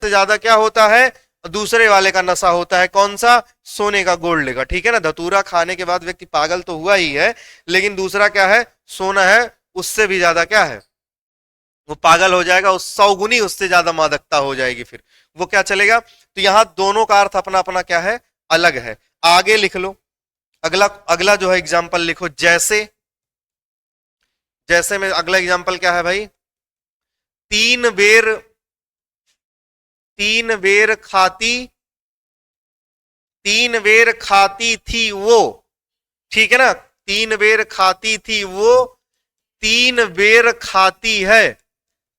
से ज्यादा क्या होता है, दूसरे वाले का नशा होता है। कौन सा? सोने का, गोल्ड का। ठीक है ना, धतूरा खाने के बाद व्यक्ति पागल तो हुआ ही है, लेकिन दूसरा क्या है, सोना है, उससे भी ज्यादा क्या है, वो पागल हो जाएगा, उस 100 गुनी उससे ज्यादा मादकता हो जाएगी, फिर वो क्या चलेगा। तो यहां दोनों का अर्थ अपना अपना क्या है, अलग है। आगे लिख लो, अगला अगला जो है एग्जाम्पल लिखो। जैसे, जैसे में अगला एग्जाम्पल क्या है भाई, तीन बेर खाती, तीन बेर खाती थी वो। ठीक है ना, 3 बेर खाती थी वो, 3 बेर खाती है,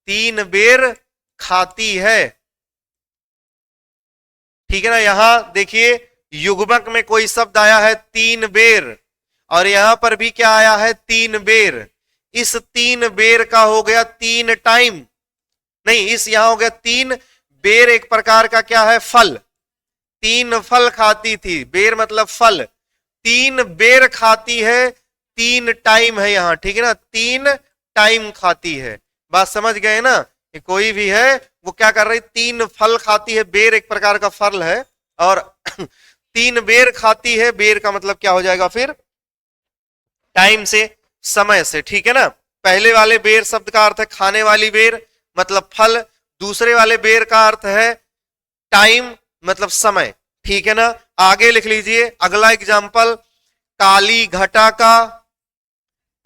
3 बेर खाती है। ठीक है ना, यहां देखिए युग्मक में कोई शब्द आया है 3 बेर, और यहां पर भी क्या आया है, 3 बेर। इस 3 बेर का हो गया 3 टाइम, नहीं, इस यहां हो गया 3 बेर, एक प्रकार का क्या है, फल। 3 फल खाती थी, बेर मतलब फल, 3 बेर खाती है, 3 टाइम है यहां। ठीक है ना, 3 टाइम खाती है। बात समझ गए ना, कि कोई भी है वो क्या कर रही, 3 फल खाती है, बेर एक प्रकार का फल है, और 3 बेर खाती है, बेर का मतलब क्या हो जाएगा फिर, टाइम से, समय से। ठीक है ना, पहले वाले बेर शब्द का अर्थ है खाने वाली बेर मतलब फल, दूसरे वाले बेर का अर्थ है टाइम मतलब समय। ठीक है ना, आगे लिख लीजिए अगला एग्जाम्पल, काली घटा का,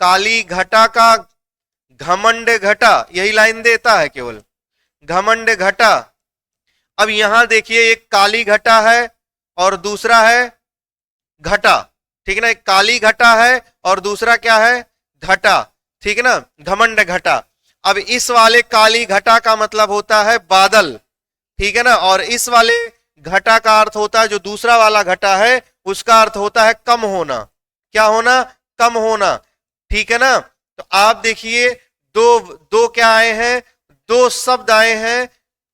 काली घटा का घमंड घटा, यही लाइन देता है केवल, घमंड घटा। अब यहां देखिए एक काली घटा है और दूसरा है घटा। ठीक है ना, एक काली घटा है और दूसरा क्या है, घटा। ठीक है ना, घमंड घटा। अब इस वाले काली घटा का मतलब होता है बादल। ठीक है ना, और इस वाले घटा का अर्थ होता है, जो दूसरा वाला घटा है उसका अर्थ होता है कम होना। क्या होना, कम होना। ठीक है ना, तो आप देखिए दो दो क्या आए हैं, 2 शब्द आए हैं,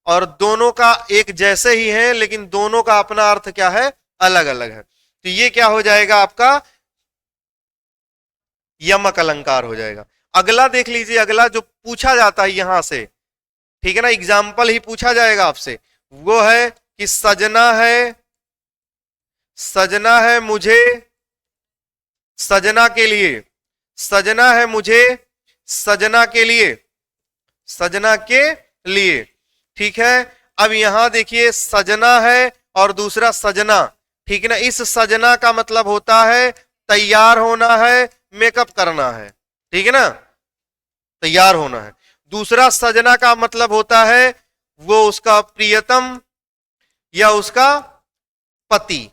और दोनों का एक जैसे ही है, लेकिन दोनों का अपना अर्थ क्या है, अलग अलग है। तो ये क्या हो जाएगा आपका, यमक अलंकार हो जाएगा। अगला देख लीजिए, अगला जो पूछा जाता है यहां से, ठीक है ना, एग्जाम्पल ही पूछा जाएगा आपसे, वो है कि सजना है, सजना है मुझे, सजना के लिए, सजना है मुझे, सजना के लिए, सजना के लिए। ठीक है, अब यहां देखिए सजना है और दूसरा सजना। ठीक है ना, इस सजना का मतलब होता है तैयार होना है, मेकअप करना है। ठीक है ना, तैयार होना है। दूसरा सजना का मतलब होता है वो उसका प्रियतम या उसका पति।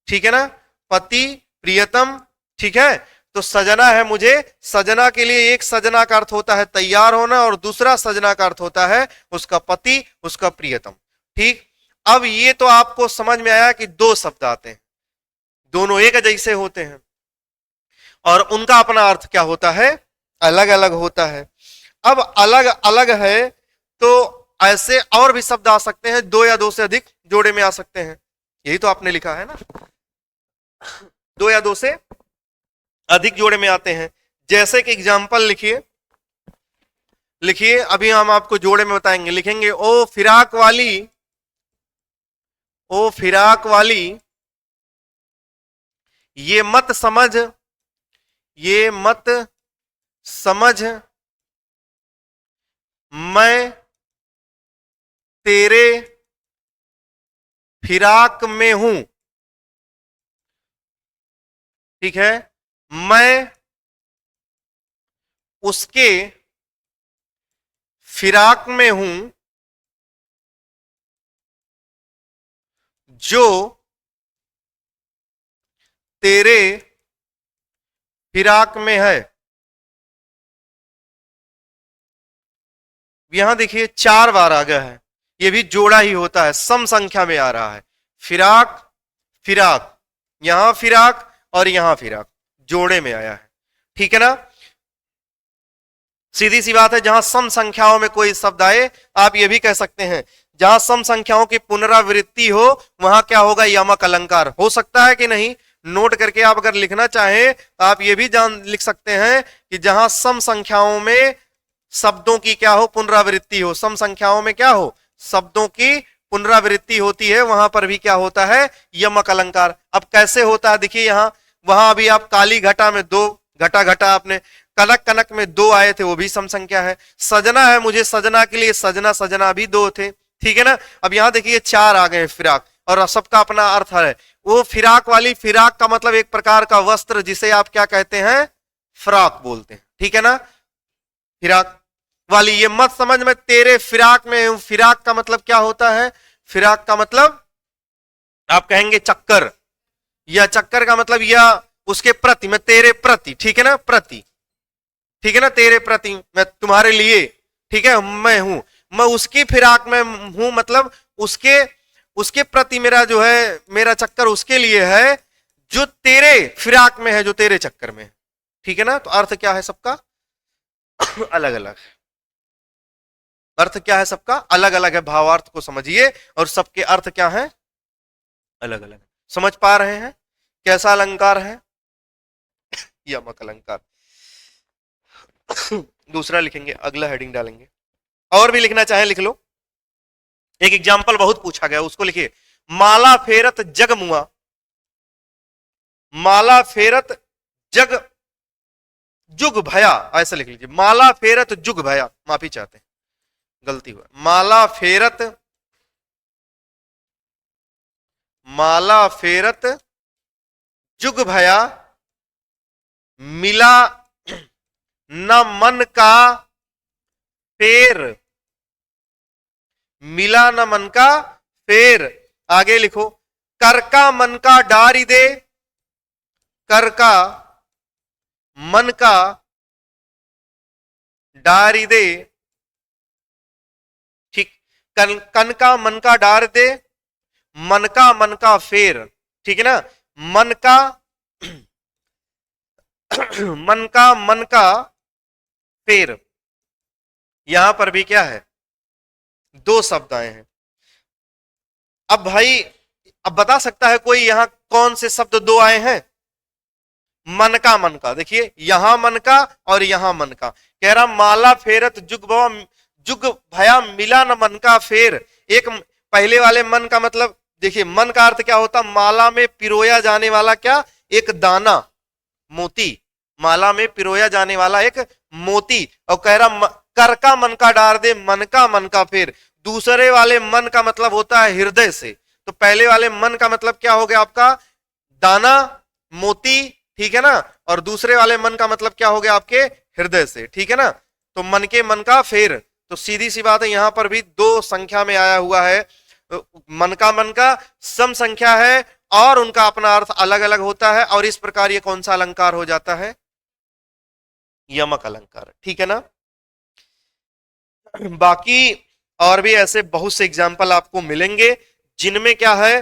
ठीक है ना, पति, प्रियतम। ठीक है, तो सजना है मुझे, सजना के लिए एक सजना का अर्थ होता है तैयार होना, और दूसरा सजना का अर्थ होता है उसका पति, उसका प्रियतम। ठीक, अब ये तो आपको समझ में आया कि 2 शब्द आते हैं, दोनों एक जैसे होते हैं, और उनका अपना अर्थ क्या होता है, अलग अलग होता है। अब अलग अलग है तो ऐसे और भी शब्द आ सकते हैं, 2 या 2 से अधिक जोड़े में आ सकते हैं, यही तो आपने लिखा है ना, 2 या 2 से अधिक जोड़े में आते हैं। जैसे कि एग्जाम्पल लिखिए, लिखिए अभी हम आपको जोड़े में बताएंगे, लिखेंगे ओ फिराक वाली, ओ फिराक वाली, ये मत समझ, ये मत समझ मैं तेरे फिराक में हूं। ठीक है, मैं उसके फिराक में हूं जो तेरे फिराक में है। यहां देखिए 4 बार आ गया है, ये भी जोड़ा ही होता है, सम संख्या में आ रहा है। फिराक, फिराक, यहां फिराक और यहां फिराक, जोड़े में आया है। ठीक है ना, सीधी सी बात है, जहां सम संख्याओं में कोई शब्द आए, आप ये भी कह सकते हैं जहां सम संख्याओं की पुनरावृत्ति हो वहां क्या होगा, यमक अलंकार हो सकता है कि नहीं। नोट करके आप अगर लिखना चाहें तो आप ये भी जान लिख सकते हैं कि जहां सम संख्याओं में शब्दों की क्या हो, पुनरावृत्ति हो, सम संख्याओं में क्या हो, शब्दों की पुनरावृत्ति होती है वहां पर भी क्या होता है, यमक अलंकार। अब कैसे होता है देखिए, यहां वहां अभी आप काली घटा में दो, घटा घटा आपने, कनक कनक में दो आए थे, वो भी सम संख्या है। सजना है मुझे सजना के लिए, सजना सजना भी दो थे, ठीक है ना। अब यहां देखिए चार आ गए फिराक, और सबका अपना अर्थ है। वो फिराक वाली, फिराक का मतलब एक प्रकार का वस्त्र जिसे आप क्या कहते हैं, फ्रॉक बोलते हैं, ठीक है ना। फिराक वाली, ये मत समझ में तेरे फिराक में हूं। फिराक का मतलब क्या होता है, फिराक का मतलब आप कहेंगे चक्कर, या चक्कर का मतलब या उसके प्रति, मैं तेरे प्रति, ठीक है ना, प्रति, ठीक है ना, तेरे प्रति, मैं तुम्हारे लिए, ठीक है, मैं हूं, मैं उसकी फिराक में हूं, मतलब उसके उसके प्रति मेरा जो है, मेरा चक्कर उसके लिए है जो तेरे फिराक में है, जो तेरे चक्कर में है, ठीक है ना। तो अर्थ क्या है सबका अलग अलग है, अर्थ क्या है सबका अलग अलग है, भावार्थ को समझिए, और सबके अर्थ क्या है, अलग अलग। समझ पा रहे हैं कैसा अलंकार है, यमक अलंकार। दूसरा लिखेंगे, अगला हेडिंग डालेंगे, और भी लिखना चाहे लिख लो। एक एग्जाम्पल बहुत पूछा गया, उसको लिखिए, माला फेरत जग मुआ, माला फेरत जग जुग भया, ऐसा लिख लीजिए, माला फेरत जुग भया, माफी चाहते हैं गलती हुआ, माला फेरत, माला फेरत जुग भया, मिला न मन का फेर, मिला न मन का फेर। आगे लिखो, कर का मन का डारी दे, कर का मन का डारी दे, ठीक, कन का मन का डार दे, मन का फेर, ठीक है ना, मन का मन का फेर। यहां पर भी क्या है, दो शब्द आए हैं। अब भाई, अब बता सकता है कोई यहां कौन से शब्द दो आए हैं, मन का, देखिए यहां मन का और यहां मन का, कह रहा माला फेरत जुग भवा, जुग भया मिला न मन का फेर। एक पहले वाले मन का मतलब, देखिए मन का अर्थ क्या होता, माला में पिरोया जाने वाला क्या, एक दाना, मोती, माला में पिरोया जाने वाला एक मोती। और कह रहा कर का मन का डार दे, मन का फेर। दूसरे वाले मन का मतलब होता है हृदय से, तो पहले वाले मन का मतलब क्या हो गया आपका, दाना, मोती, ठीक है ना, और दूसरे वाले मन का मतलब क्या हो गया आपके हृदय से, ठीक है ना। तो मन का फेर, तो सीधी सी बात है, यहां पर भी दो संख्या में आया हुआ है। मन का सम संख्या है, और उनका अपना अर्थ अलग अलग होता है, और इस प्रकार ये कौन सा अलंकार हो जाता है, यमक अलंकार, ठीक है ना। बाकी और भी ऐसे बहुत से एग्जाम्पल आपको मिलेंगे, जिनमें क्या है,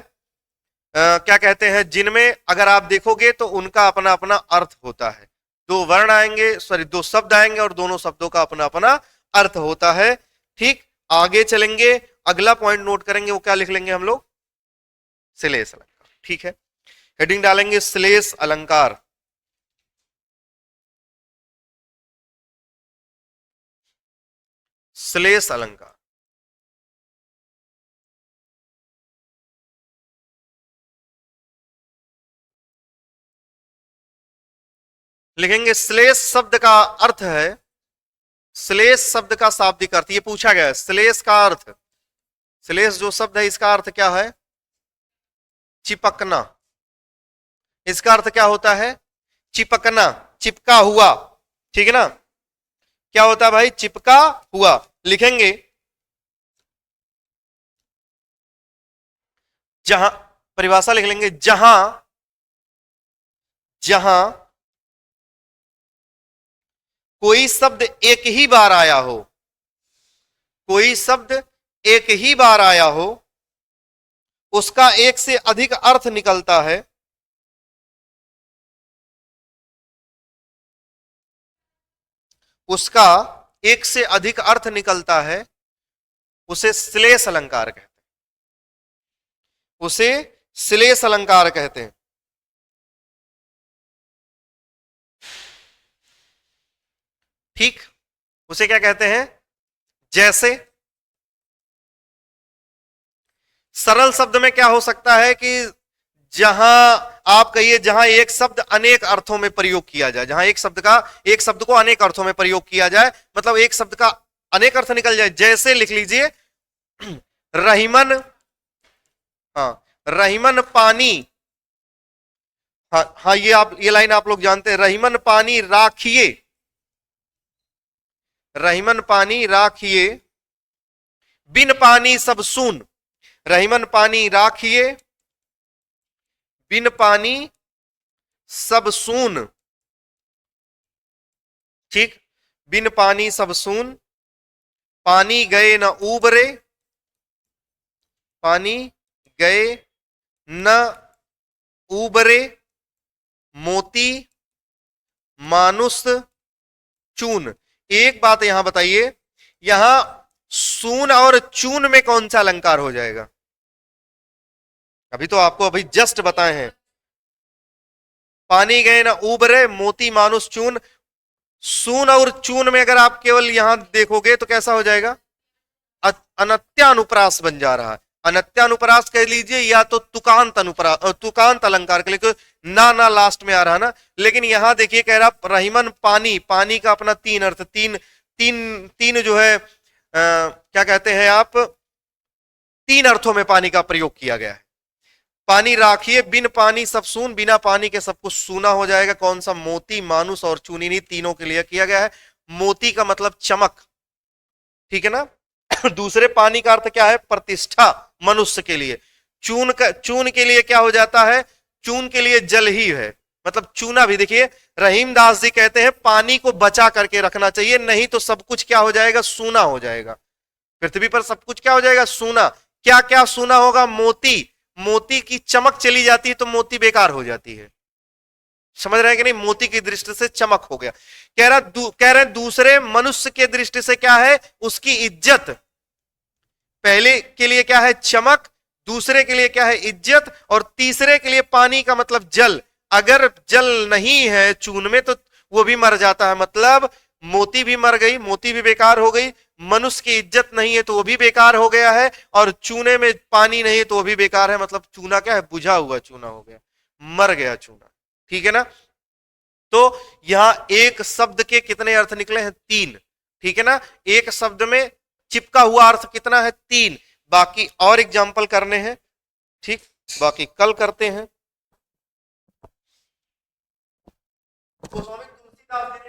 क्या कहते हैं, जिनमें अगर आप देखोगे तो उनका अपना अपना अर्थ होता है। दो वर्ण आएंगे, सॉरी दो शब्द आएंगे, और दोनों शब्दों का अपना अपना अर्थ होता है, ठीक। आगे चलेंगे, अगला पॉइंट नोट करेंगे, वो क्या लिख लेंगे हम लोग, श्लेष अलंकार, ठीक है। हेडिंग डालेंगे श्लेष अलंकार। श्लेष अलंकार लिखेंगे, श्लेष शब्द का अर्थ है, श्लेष शब्द का शाब्दिक अर्थ, ये पूछा गया है, श्लेष का अर्थ, श्लेष जो शब्द है इसका अर्थ क्या है, चिपकना। इसका अर्थ क्या होता है, चिपकना, चिपका हुआ, ठीक है ना। क्या होता है भाई, चिपका हुआ। लिखेंगे, जहां, परिभाषा लिख लेंगे, जहां, जहां कोई शब्द एक ही बार आया हो, कोई शब्द एक ही बार आया हो, उसका एक से अधिक अर्थ निकलता है, उसका एक से अधिक अर्थ निकलता है, उसे श्लेष अलंकार कहते हैं, उसे श्लेष अलंकार कहते हैं, ठीक। उसे क्या कहते हैं, जैसे सरल शब्द में क्या हो सकता है कि जहां आप कहिए जहां एक शब्द अनेक अर्थों में प्रयोग किया जाए, जहां एक शब्द को अनेक अर्थों में प्रयोग किया जाए, मतलब एक शब्द का अनेक अर्थ निकल जाए। जैसे लिख लीजिए रहीमन, हाँ रहीमन पानी, हाँ हाँ ये लाइन आप लोग जानते हैं, रहीमन पानी राखिए, रहीमन पानी राखिए, बिन पानी सब सून, रहीमन पानी राखिए, बिन पानी सब सून, ठीक, बिन पानी सब सून, पानी गए न उबरे, पानी गए न उबरे, मोती मानुष चून। एक बात यहां बताइए, यहां सून और चून में कौन सा अलंकार हो जाएगा? अभी तो आपको अभी जस्ट बताए हैं, पानी गए ना उबरे, मोती मानुष चून। सून और चून में अगर आप केवल यहां देखोगे तो कैसा हो जाएगा? अनत्यानुप्रास बन जा रहा है। अनत्यानुप्रास कह लीजिए या तो तुकांत अलंकार के लिए, ना ना लास्ट में आ रहा ना। लेकिन यहां देखिए कह रहा रहीमन पानी, पानी का अपना तीन अर्थ, तीन तीन तीन जो है क्या कहते हैं आप, तीन अर्थों में पानी का प्रयोग किया गया है। पानी राखिए, बिन पानी सब सून, बिना पानी के सब कुछ सूना हो जाएगा। कौन सा? मोती मानुष और चून, इन्हीं तीनों के लिए किया गया है। मोती का मतलब चमक, ठीक है ना। दूसरे पानी का अर्थ क्या है? प्रतिष्ठा, मनुष्य के लिए। चून के लिए क्या हो जाता है? चून के लिए जल ही है, मतलब चूना भी। देखिए रहीम दास जी कहते हैं पानी को बचा करके रखना चाहिए, नहीं तो सब कुछ क्या हो जाएगा? सूना हो जाएगा। पृथ्वी पर सब कुछ क्या हो जाएगा? सूना। क्या क्या सूना होगा? मोती, मोती की चमक चली जाती है तो मोती बेकार हो जाती है। समझ रहे हैं कि नहीं? मोती की दृष्टि से चमक हो गया। कह रहे दूसरे मनुष्य के दृष्टि से क्या है? उसकी इज्जत। पहले के लिए क्या है? चमक, दूसरे के लिए क्या है? इज्जत, और तीसरे के लिए पानी का मतलब जल। अगर जल नहीं है चून में तो वो भी मर जाता है, मतलब मोती भी मर गई, मोती भी बेकार हो गई। मनुष्य की इज्जत नहीं है तो वो भी बेकार हो गया है, और चूने में पानी नहीं है तो वो भी बेकार है। मतलब चूना क्या है? बुझा हुआ चूना हो गया, मर गया चूना, ठीक है ना। तो यहां एक शब्द के कितने अर्थ निकले हैं? तीन, ठीक है ना। एक शब्द में चिपका हुआ अर्थ कितना है? तीन। बाकी और एग्जाम्पल करने हैं, ठीक, बाकी कल करते हैं। तो स्वामी तुलसीदास जी ने